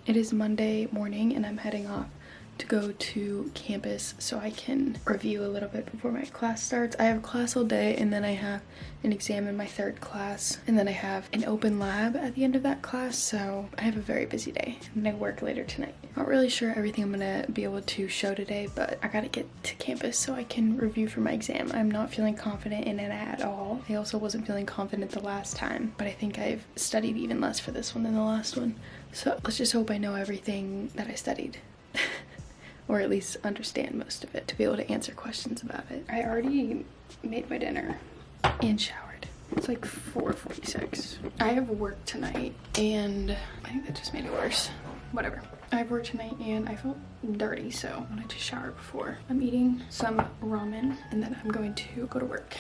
It is Monday morning and I'm heading off to go to campus so I can review a little bit before my class starts. I have class all day and then I have an exam in my third class and then I have an open lab at the end of that class, so I have a very busy day and I work later tonight. Not really sure everything I'm gonna be able to show today, but I gotta get to campus so I can review for my exam. I'm not feeling confident in it at all. I also wasn't feeling confident the last time, but I think I've studied even less for this one than the last one. So let's just hope I know everything that I studied. Or at least understand most of it to be able to answer questions about it. I already made my dinner and showered. It's like 4:46. I have work tonight and I think that just made it worse. Whatever. I have work tonight and I felt dirty, so I wanted to shower before. I'm eating some ramen and then I'm going to go to work.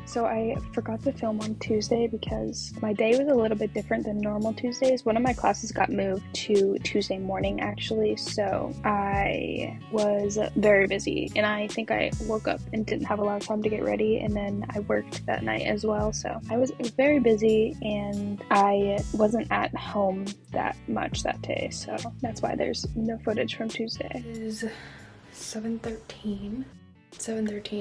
So I forgot to film on Tuesday because my day was a little bit different than normal Tuesdays. One of my classes got moved to Tuesday morning actually, so I was very busy and I think I woke up and didn't have a lot of time to get ready, and then I worked that night as well, so I was very busy and I wasn't at home that much that day, so that's why there's no footage from Tuesday. It is 7:13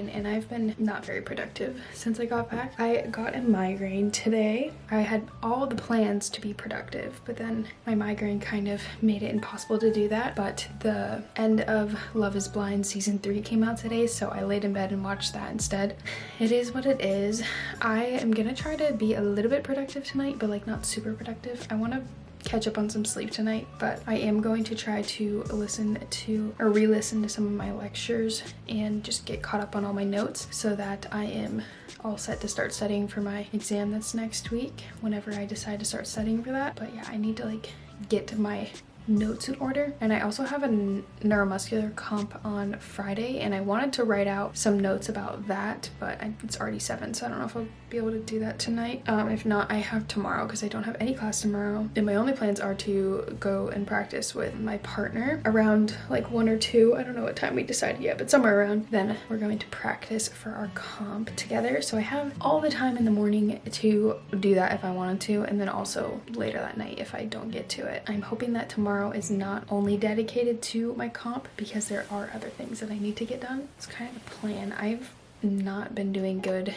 and I've been not very productive since I got back. I got a migraine today. I had all the plans to be productive, but then my migraine kind of made it impossible to do that. But the end of Love is Blind season 3 came out today, so I laid in bed and watched that instead. It is what it is. I am gonna try to be a little bit productive tonight, but like not super productive. I want to catch up on some sleep tonight, but I am going to try to listen to or re-listen to some of my lectures and just get caught up on all my notes so that I am all set to start studying for my exam that's next week whenever I decide to start studying for that. But yeah, I need to like get my notes in order, and I also have a neuromuscular comp on Friday and I wanted to write out some notes about that, but it's already 7, so I don't know if I'll be able to do that tonight. If not, I have tomorrow because I don't have any class tomorrow, and my only plans are to go and practice with my partner around like 1 or 2. I don't know what time we decided yet, but somewhere around then we're going to practice for our comp together, so I have all the time in the morning to do that if I wanted to, and then also later that night if I don't get to it. I'm hoping that tomorrow is not only dedicated to my comp because there are other things that I need to get done. It's kind of the plan. I've not been doing good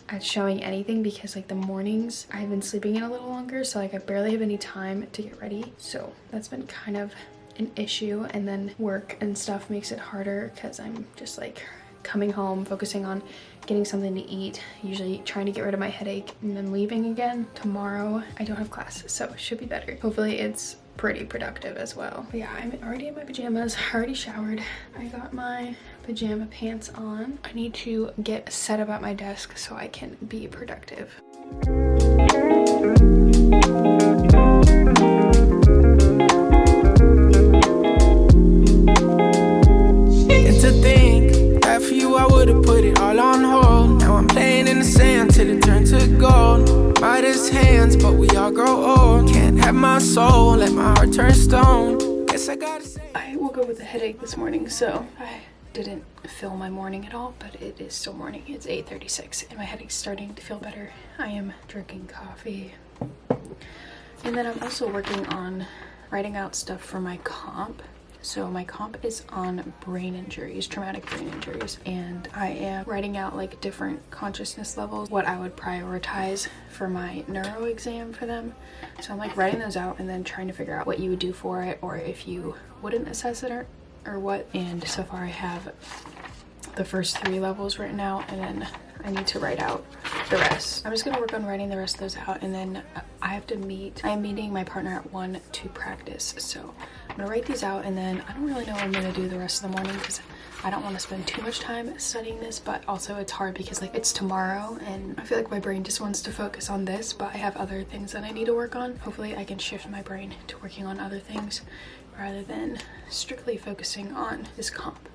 at showing anything because like the mornings I've been sleeping in a little longer, so like I barely have any time to get ready, so that's been kind of an issue. And then work and stuff makes it harder because I'm just like coming home, focusing on getting something to eat, usually trying to get rid of my headache, and then leaving again. Tomorrow I don't have class, so it should be better. Hopefully it's pretty productive as well. But yeah, I'm already in my pajamas, already showered. I got my pajama pants on. I need to get set up at my desk so I can be productive. And to think that for you I would have put it all on hold. Now I'm playing in the sand till it turned to gold. Midas hands, but we all grow old. Can't have my soul, let my heart turn stone. Guess I gotta say, I woke up with a headache this morning, so I didn't film my morning at all, but it is still morning. It's 8:36 and my headache's starting to feel better. I am drinking coffee. And then I'm also working on writing out stuff for my comp. So my comp is on brain injuries, traumatic brain injuries, and I am writing out like different consciousness levels, what I would prioritize for my neuro exam for them. So I'm like writing those out and then trying to figure out what you would do for it, or if you wouldn't assess it or what. And so far I have the first 3 levels written out, and then I need to write out the rest. I'm just gonna work on writing the rest of those out, and then I'm meeting my partner at 1 to practice. So I'm gonna write these out, and then I don't really know what I'm gonna do the rest of the morning because I don't want to spend too much time studying this, but also it's hard because like it's tomorrow and I feel like my brain just wants to focus on this, but I have other things that I need to work on. Hopefully I can shift my brain to working on other things rather than strictly focusing on this comp.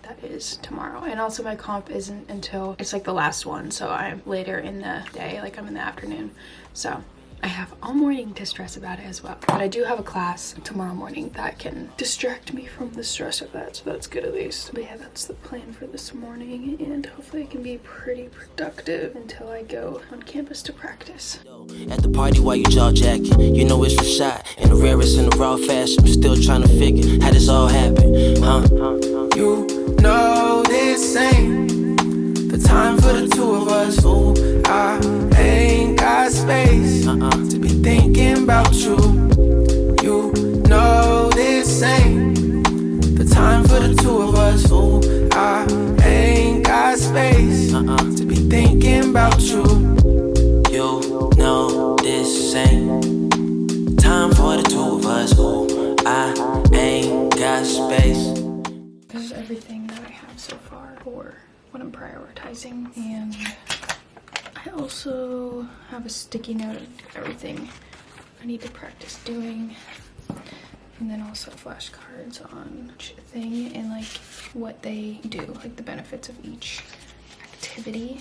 That is tomorrow. And also my comp isn't until, it's like the last one, so I'm later in the day, like I'm in the afternoon. So I have all morning to stress about it as well. But I do have a class tomorrow morning that can distract me from the stress of that, so that's good at least. But yeah, that's the plan for this morning, and hopefully I can be pretty productive until I go on campus to practice. At the party while you jaw jacking, you know it's a shot in the rarest and the raw fashion. I'm still trying to figure how this all happened, huh? You know this ain't the time for the two of us. Ooh, I ain't got space to be thinking about you. You know this ain't the time for the two of us. Ooh, I ain't got space to be thinking about you. You know this ain't time for the two of us. Ooh, I ain't got space. This is everything that I have so far for what I'm prioritizing, and I also have a sticky note of everything I need to practice doing, and then also flashcards on each thing and like what they do, like the benefits of each activity.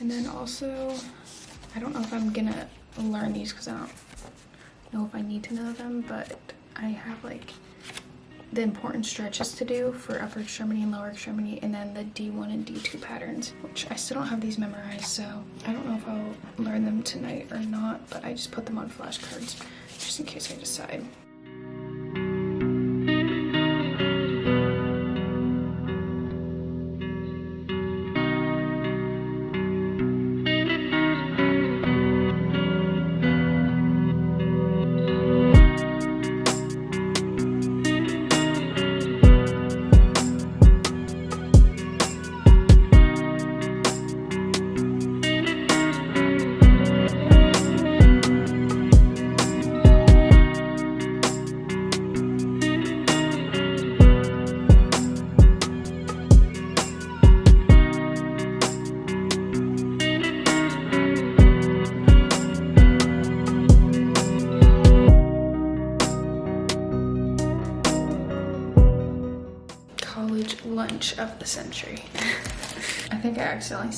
And then also, I don't know if I'm gonna learn these because I don't know if I need to know them, but I have like the important stretches to do for upper extremity and lower extremity, and then the D1 and D2 patterns, which I still don't have these memorized, so I don't know if I'll learn them tonight or not, but I just put them on flashcards just in case I decide. Lunch of the century. I think I accidentally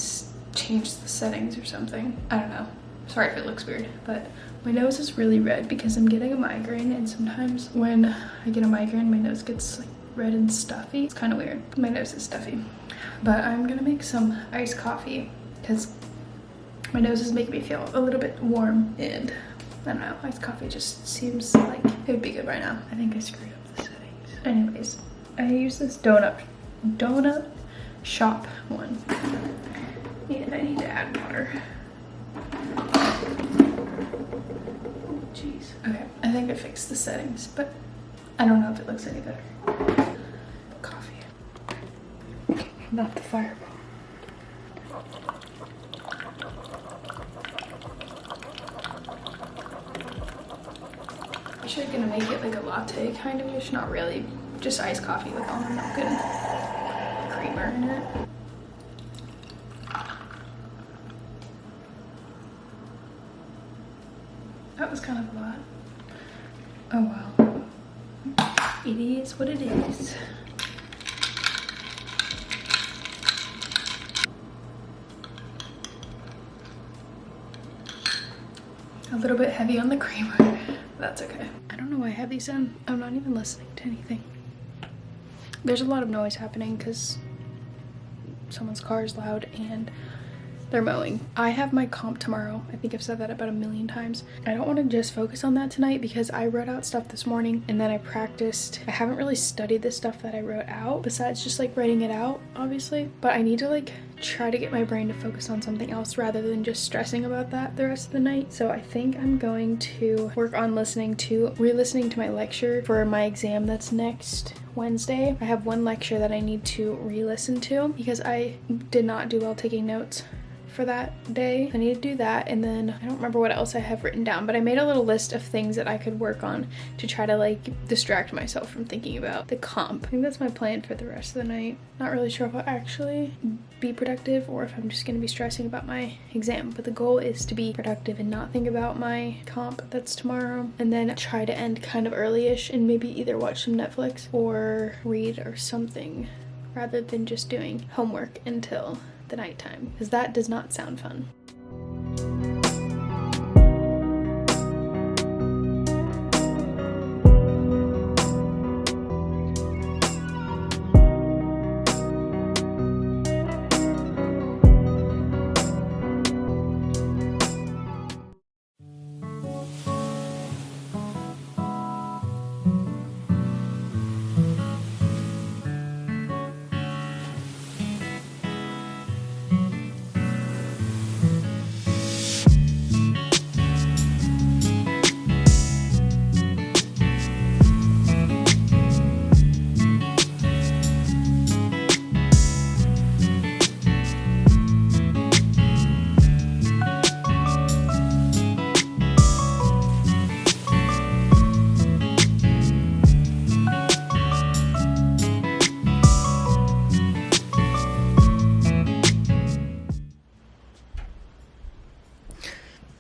changed the settings or something. I don't know. Sorry if it looks weird, but my nose is really red because I'm getting a migraine, and sometimes when I get a migraine, my nose gets like red and stuffy. It's kind of weird. My nose is stuffy. But I'm gonna make some iced coffee because my nose is making me feel a little bit warm, and I don't know, iced coffee just seems like it would be good right now. I think I screwed up the settings. Anyways, I use this donut shop one, and I need to add water. Jeez. Okay, I think I fixed the settings, but I don't know if it looks any better. Coffee. Not the fireball. Actually gonna make it like a latte kind of ish, not really, just iced coffee with almond milk and creamer in it. That was kind of a lot. Oh well. It is what it is. A little bit heavy on the creamer. That's okay. I don't know why I have these in. I'm not even listening to anything. There's a lot of noise happening because someone's car is loud and they're mowing. I have my comp tomorrow. I think I've said that about 1,000,000 times. I don't want to just focus on that tonight because I wrote out stuff this morning and then I practiced. I haven't really studied the stuff that I wrote out besides just like writing it out, obviously. But I need to like try to get my brain to focus on something else rather than just stressing about that the rest of the night. So I think I'm going to work on re-listening to my lecture for my exam that's next Wednesday. I have one lecture that I need to re-listen to because I did not do well taking notes for that day. I need to do that, and then I don't remember what else I have written down, but I made a little list of things that I could work on to try to like distract myself from thinking about the comp. I think that's my plan for the rest of the night. Not really sure if I'll actually be productive or if I'm just gonna be stressing about my exam, but the goal is to be productive and not think about my comp that's tomorrow, and then try to end kind of early-ish and maybe either watch some Netflix or read or something rather than just doing homework until the nighttime, because that does not sound fun.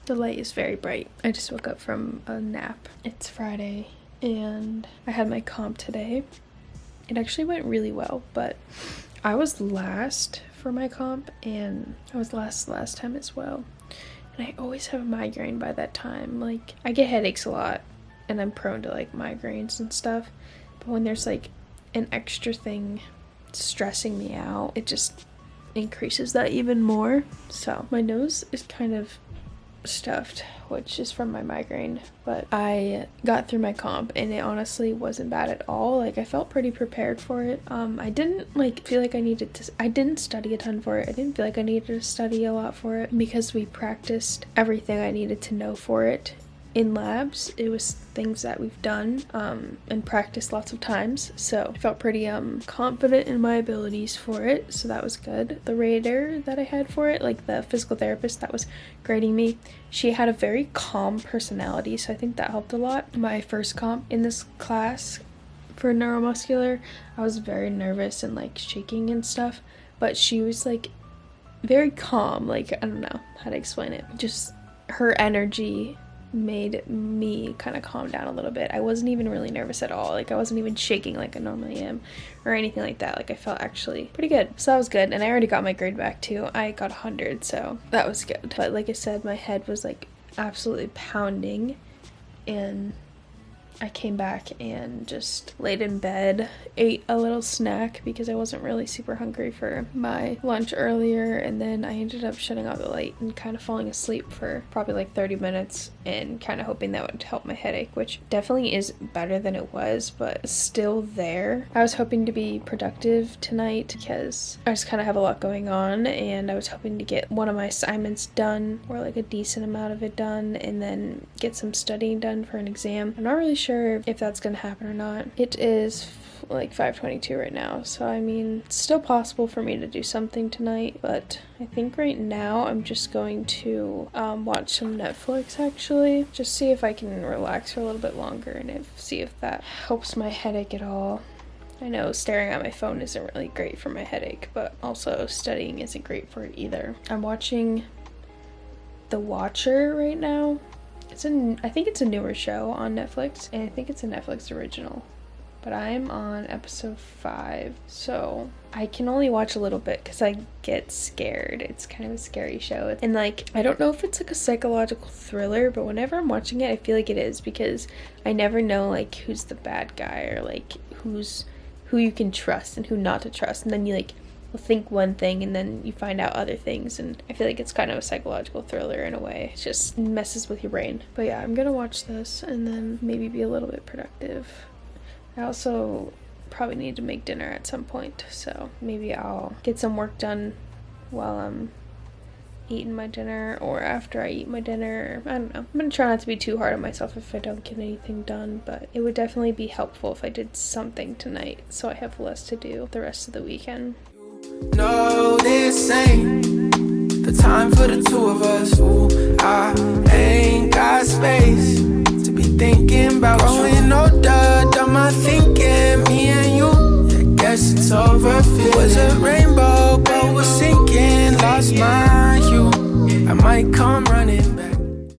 The light is very bright. I just woke up from a nap. It's Friday and I had my comp today. It actually went really well, but I was last for my comp and I was last time as well. And I always have a migraine by that time. Like, I get headaches a lot and I'm prone to like migraines and stuff. But when there's like an extra thing stressing me out, it just increases that even more. So my nose is kind of stuffed, which is from my migraine, but I got through my comp and it honestly wasn't bad at all. Like, I felt pretty prepared for it. I didn't like feel like I needed to, I didn't study a ton for it. I didn't feel like I needed to study a lot for it because we practiced everything I needed to know for it in labs. It was things that we've done and practiced lots of times, so I felt pretty confident in my abilities for it, so that was good. The rater that I had for it, like the physical therapist that was grading me, she had a very calm personality, so I think that helped a lot. My first comp in this class for neuromuscular, I was very nervous and like shaking and stuff, but she was like very calm. Like, I don't know how to explain it, just her energy made me kind of calm down a little bit. I wasn't even really nervous at all. Like, I wasn't even shaking like I normally am or anything like that. Like, I felt actually pretty good. So that was good. And I already got my grade back too. I got 100, so that was good. But like I said, my head was like absolutely pounding and I came back and just laid in bed, ate a little snack because I wasn't really super hungry for my lunch earlier, and then I ended up shutting off the light and kind of falling asleep for probably like 30 minutes and kind of hoping that would help my headache, which definitely is better than it was, but still there. I was hoping to be productive tonight because I just kind of have a lot going on, and I was hoping to get one of my assignments done, or like a decent amount of it done, and then get some studying done for an exam. I'm not really sure if that's gonna happen or not. It is like 5:22 right now, so I mean, it's still possible for me to do something tonight, but I think right now I'm just going to watch some Netflix, actually, just see if I can relax for a little bit longer and see if that helps my headache at all. I know staring at my phone isn't really great for my headache, but also studying isn't great for it either. I'm watching The Watcher right now. I think it's a newer show on Netflix, and I think it's a Netflix original, but I'm on episode 5, so I can only watch a little bit because I get scared. It's kind of a scary show, and like, I don't know if it's like a psychological thriller, but whenever I'm watching it, I feel like it is, because I never know like who's the bad guy, or like who you can trust and who not to trust, and then you like think one thing and then you find out other things, and I feel like it's kind of a psychological thriller in a way. It just messes with your brain. But yeah, I'm gonna watch this and then maybe be a little bit productive. I also probably need to make dinner at some point, so maybe I'll get some work done while I'm eating my dinner or after I eat my dinner. I don't know. I'm gonna try not to be too hard on myself if I don't get anything done, but it would definitely be helpful if I did something tonight so I have less to do the rest of the weekend. No, this ain't the time for the two of us. Ooh, I ain't got space to be thinking about growing older. Done my thinking, me and you. Yeah, guess it's over. It was a rainbow, but was sinking. Lost my hue. I might come running.